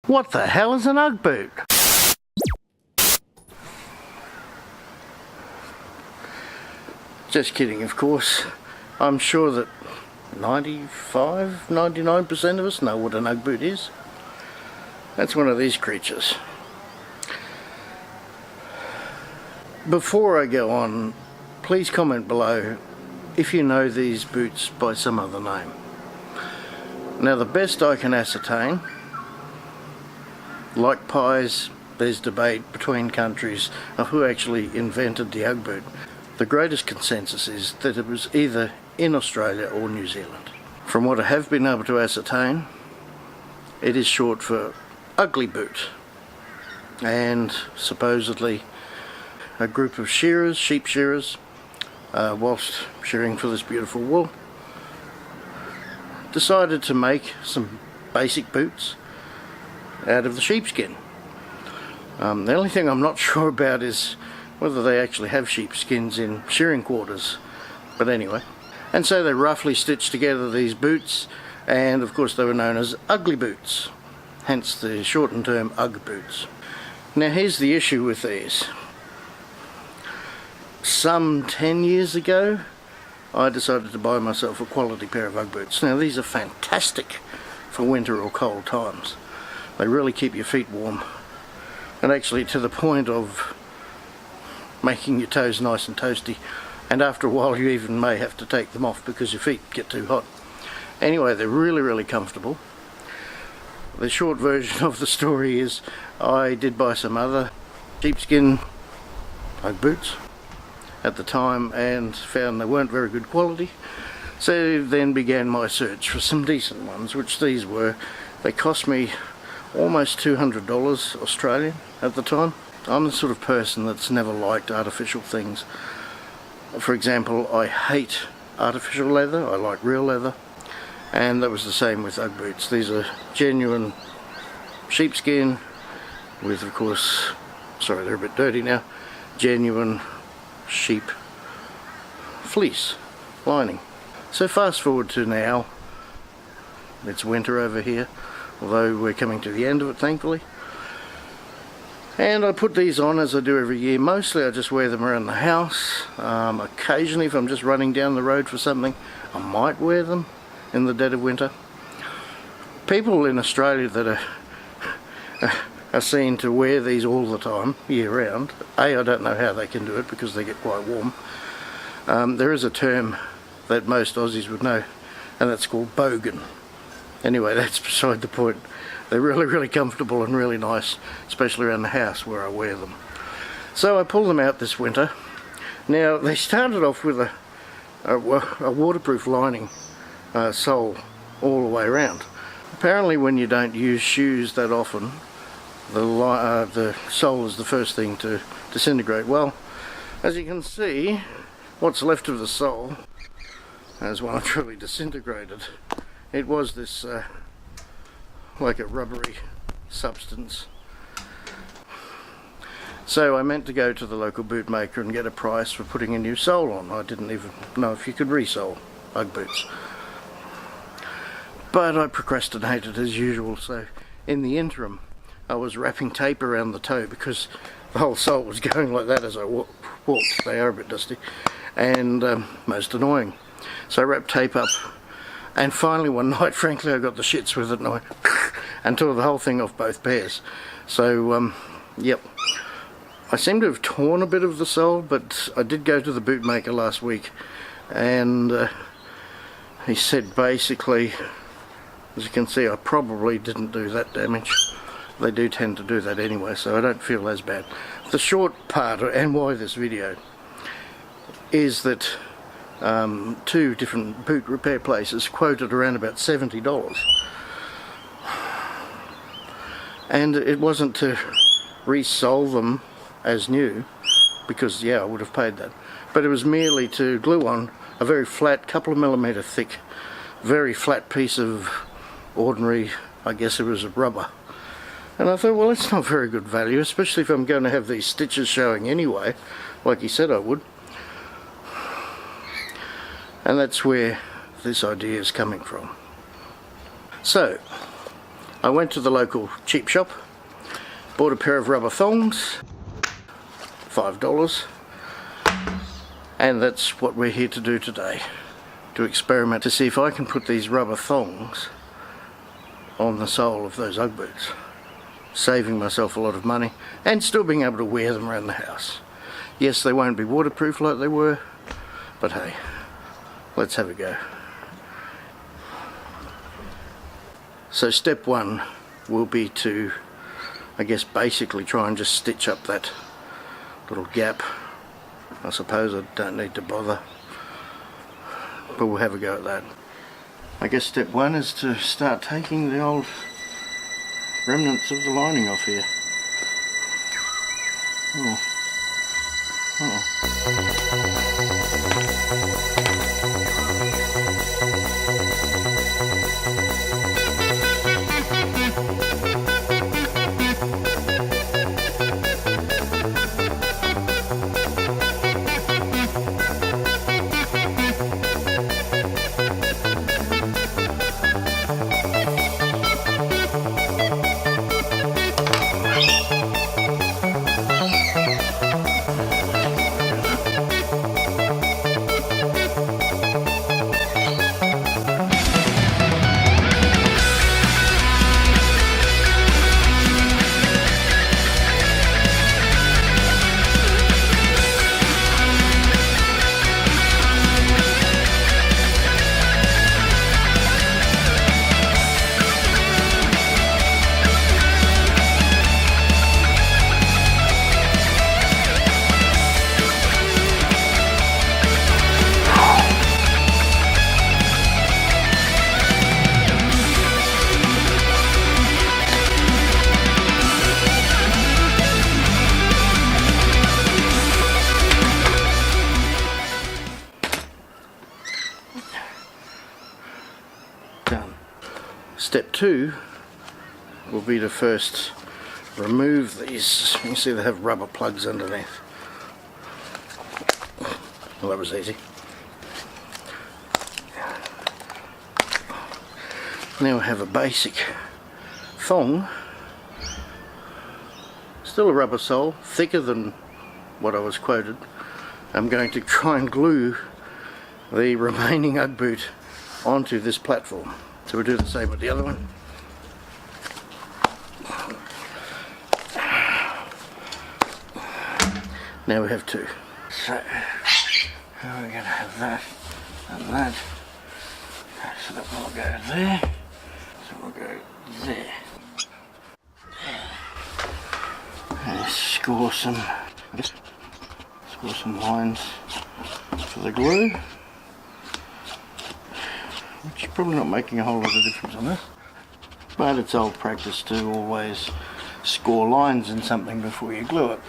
What the hell is an Ugg boot? Just kidding, of course. I'm sure that 99% of us know what an Ugg boot is. That's one of these creatures. Before I go on, please comment below if you know these boots by some other name. Now, the best I can ascertain, like pies, there's debate between countries of who actually invented the Ugg boot. The greatest consensus is that it was either in Australia or New Zealand. From what I have been able to ascertain, it is short for ugly boot, and supposedly a group of shearers, sheep shearers, whilst shearing for this beautiful wool, decided to make some basic boots out of the sheepskin. The only thing I'm not sure about is whether they actually have sheepskins in shearing quarters, but anyway. And so they roughly stitched together these boots, and of course they were known as ugly boots, hence the shortened term Ugg boots. Now here's the issue with these. Some 10 years ago I decided to buy myself a quality pair of Ugg boots. Now these are fantastic for winter or cold times. They really keep your feet warm, and actually to the point of making your toes nice and toasty, and after a while you even may have to take them off because your feet get too hot. Anyway, they're really comfortable. The short version of the story is I did buy some other sheepskin Ugg boots at the time and found they weren't very good quality, so then began my search for some decent ones, which these were. They cost me almost $200 Australian at the time. I'm the sort of person that's never liked artificial things. For example, I hate artificial leather, I like real leather, and that was the same with Ugg boots. These are genuine sheepskin with, of course, sorry they're a bit dirty now, genuine sheep fleece lining. So fast forward to now, it's winter over here, although we're coming to the end of it thankfully. And I put these on as I do every year. Mostly I just wear them around the house. Occasionally if I'm just running down the road for something, I might wear them in the dead of winter. People in Australia that are seen to wear these all the time, year round. I don't know how they can do it because they get quite warm. There is a term that most Aussies would know, and that's called bogan. Anyway, that's beside the point. They're really comfortable and really nice, especially around the house where I wear them. So I pulled them out this winter. Now they started off with a waterproof lining sole all the way around. Apparently when you don't use shoes that often, the sole is the first thing to disintegrate. Well, as you can see, what's left of the sole has one truly disintegrated. It was this like a rubbery substance. So I meant to go to the local boot maker and get a price for putting a new sole on. I didn't even know if you could resole Ugg boots. But I procrastinated as usual, so in the interim I was wrapping tape around the toe because the whole sole was going like that as I walked. They are a bit dusty and most annoying. So I wrapped tape up, and finally one night, frankly, I got the shits with it and tore the whole thing off both pairs. So yep, I seem to have torn a bit of the sole, but I did go to the boot maker last week and he said basically, as you can see, I probably didn't do that damage. They do tend to do that anyway, so I don't feel as bad. The short part, and why this video, is that two different boot repair places quoted around about $70. And it wasn't to resole them as new, because yeah, I would have paid that, but it was merely to glue on a very flat, couple of millimetre thick, very flat piece of ordinary, I guess it was a rubber. And I thought, well, it's not very good value, especially if I'm going to have these stitches showing anyway, like he said I would. And that's where this idea is coming from. So I went to the local cheap shop, bought a pair of rubber thongs, $5, and that's what we're here to do today, to experiment to see if I can put these rubber thongs on the sole of those Ugg boots, saving myself a lot of money and still being able to wear them around the house. Yes, they won't be waterproof like they were, but hey, let's have a go. So step one will be to, I guess, basically try and just stitch up that little gap. I suppose I don't need to bother, but we'll have a go at that. I guess step one is to start taking the old remnants of the lining off here. Oh. Done. Step two will be to first remove these. You can see they have rubber plugs underneath. Well, that was easy. Now I have a basic thong, still a rubber sole, thicker than what I was quoted. I'm going to try and glue the remaining Ugg boot onto this platform. So we'll do the same with the other one. Now we have two. So we're going to have that and that. So that one will go there. So we'll go there. And score some lines for the glue. Which is probably not making a whole lot of difference on this, but it's old practice to always score lines in something before you glue it.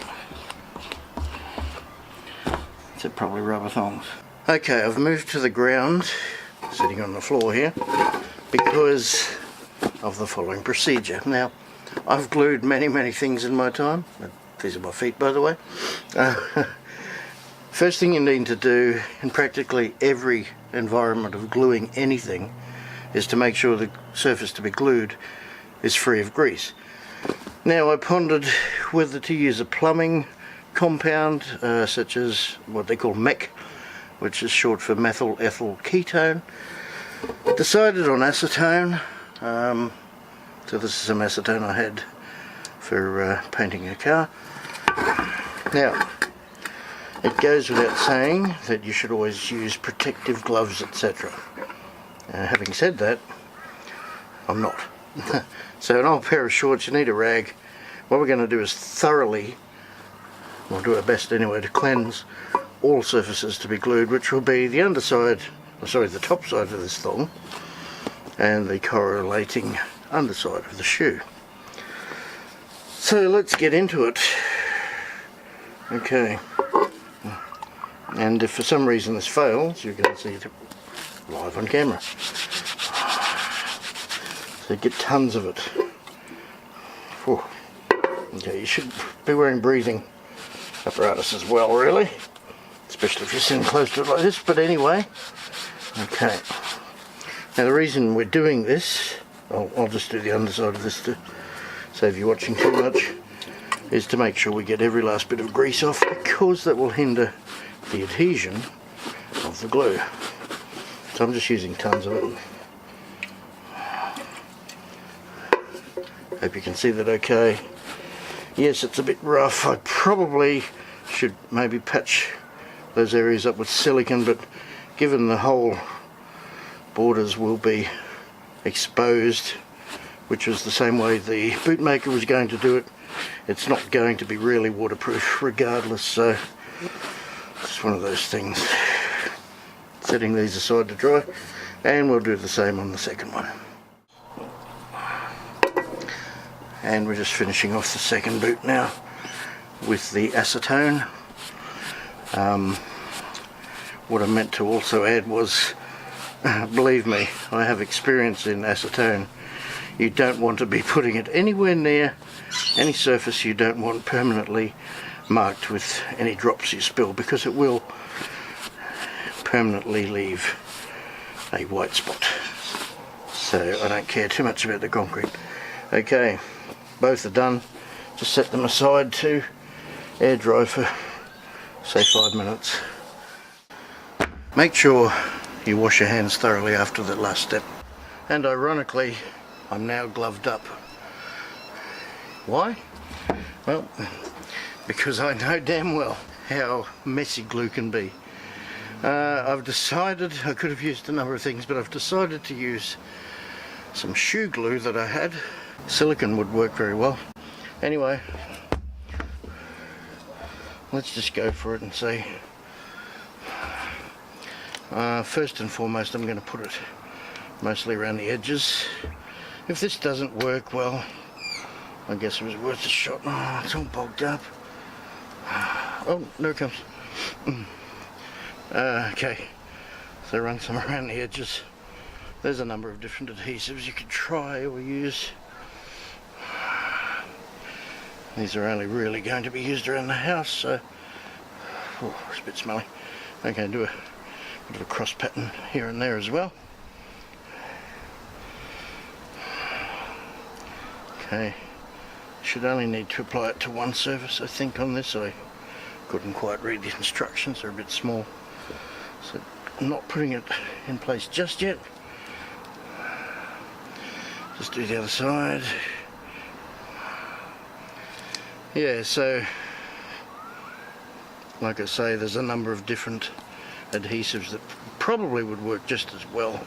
So probably rubber thongs. Okay, I've moved to the ground, sitting on the floor here, because of the following procedure. Now, I've glued many things in my time. These are my feet, by the way. First thing you need to do in practically every environment of gluing anything is to make sure the surface to be glued is free of grease. Now I pondered whether to use a plumbing compound such as what they call MEK, which is short for methyl ethyl ketone. Decided on acetone. So this is some acetone I had for painting a car. Now, it goes without saying that you should always use protective gloves, etc. Having said that, I'm not. So an old pair of shorts, you need a rag. What we're going to do is thoroughly, we'll do our best anyway, to cleanse all surfaces to be glued, which will be the underside, the top side of this thong, and the correlating underside of the shoe. So let's get into it. Okay. And if for some reason this fails, you're going to see it live on camera. So get tons of it. Whew. Okay, you should be wearing breathing apparatus as well, really. Especially if you're sitting close to it like this, but anyway. Okay. Now the reason we're doing this I'll just do the underside of this to save you watching too much, is to make sure we get every last bit of grease off, because that will hinder the adhesion of the glue. So I'm just using tons of it. Hope you can see that okay. Yes, it's a bit rough. I probably should maybe patch those areas up with silicone, but given the whole borders will be exposed, which was the same way the bootmaker was going to do it, it's not going to be really waterproof regardless, so it's one of those things. Setting these aside to dry, and we'll do the same on the second one. And we're just finishing off the second boot now with the acetone. What I meant to also add was, believe me, I have experience in acetone. You don't want to be putting it anywhere near any surface you don't want permanently marked with any drops you spill, because it will permanently leave a white spot. So I don't care too much about the concrete. Okay, both are done. Just set them aside to air dry for say 5 minutes. Make sure you wash your hands thoroughly after that last step. And ironically, I'm now gloved up. Why? Well, because I know damn well how messy glue can be. I've decided, I could have used a number of things, but I've decided to use some shoe glue that I had. Silicone would work very well. Anyway, let's just go for it and see. First and foremost, I'm going to put it mostly around the edges. If this doesn't work, well, I guess it was worth a shot. Oh, it's all bogged up. Oh, there it comes. Okay, so run some around the edges. There's a number of different adhesives you could try or use. These are only really going to be used around the house, so it's a bit smelly. Okay, do a bit of a cross pattern here and there as well. Okay, should only need to apply it to one surface, I think, on this. I couldn't quite read the instructions, they're a bit small, so I'm not putting it in place just yet. Just do the other side. Yeah, so like I say, there's a number of different adhesives that probably would work just as well.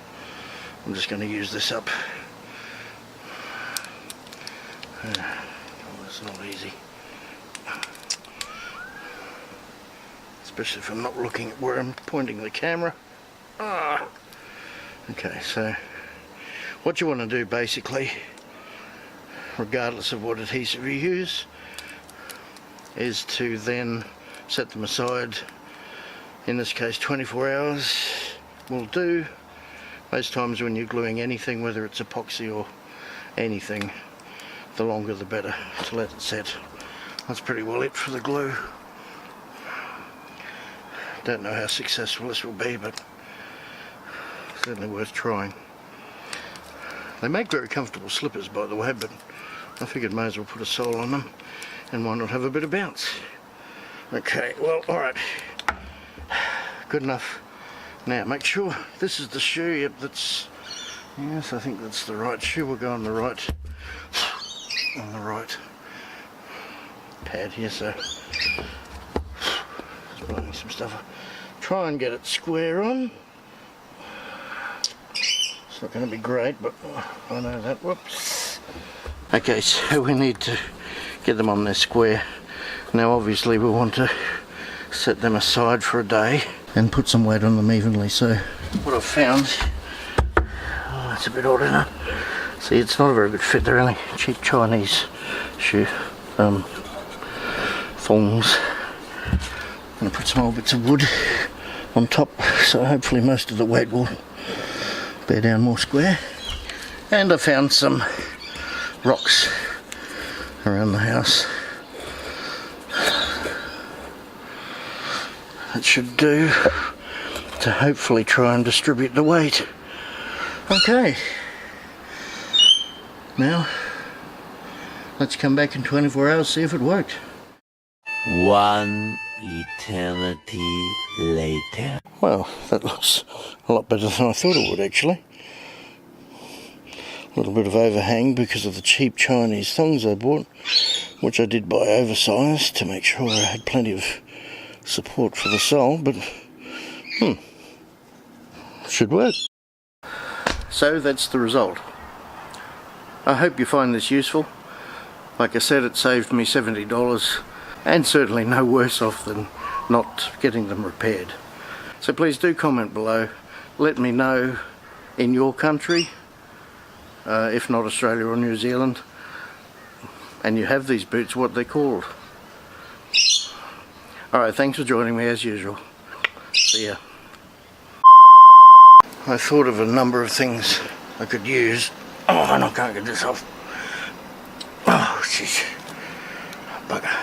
I'm just going to use this up. Oh, it's not easy, especially if I'm not looking at where I'm pointing the camera. Okay, so what you want to do basically, regardless of what adhesive you use, is to then set them aside. In this case 24 hours will do. Most times when you're gluing anything, whether it's epoxy or anything, the longer the better to let it set. That's pretty well it for the glue. Don't know how successful this will be, but certainly worth trying. They make very comfortable slippers, by the way, but I figured may as well put a sole on them, and why not have a bit of bounce. Okay, well, alright, good enough. Now make sure this is the shoe. Yep, that's, yes, I think that's the right shoe. We'll go on the right pad here, so just blowing some stuff up. Try and get it square on. It's not going to be great, but I know that. Whoops. Okay, so we need to get them on there square. Now obviously we want to set them aside for a day and put some weight on them evenly. So what I've found, oh, it's a bit odd, isn't it? See, it's not a very good fit. They're only cheap Chinese shoe thongs. I'm going to put some old bits of wood on top, so hopefully most of the weight will bear down more square. And I found some rocks around the house. That should do to hopefully try and distribute the weight. Okay, Now, let's come back in 24 hours, see if it worked. One eternity later. Well, that looks a lot better than I thought it would, actually. A little bit of overhang because of the cheap Chinese thongs I bought, which I did buy oversized to make sure I had plenty of support for the sole, but should work. So that's the result. I hope you find this useful. Like I said, it saved me $70 and certainly no worse off than not getting them repaired. So please do comment below. Let me know in your country, if not Australia or New Zealand, and you have these boots, what they're called. Alright, thanks for joining me as usual. See ya. I thought of a number of things I could use. Oh, and I can't get this off. Oh, jeez. Bugger.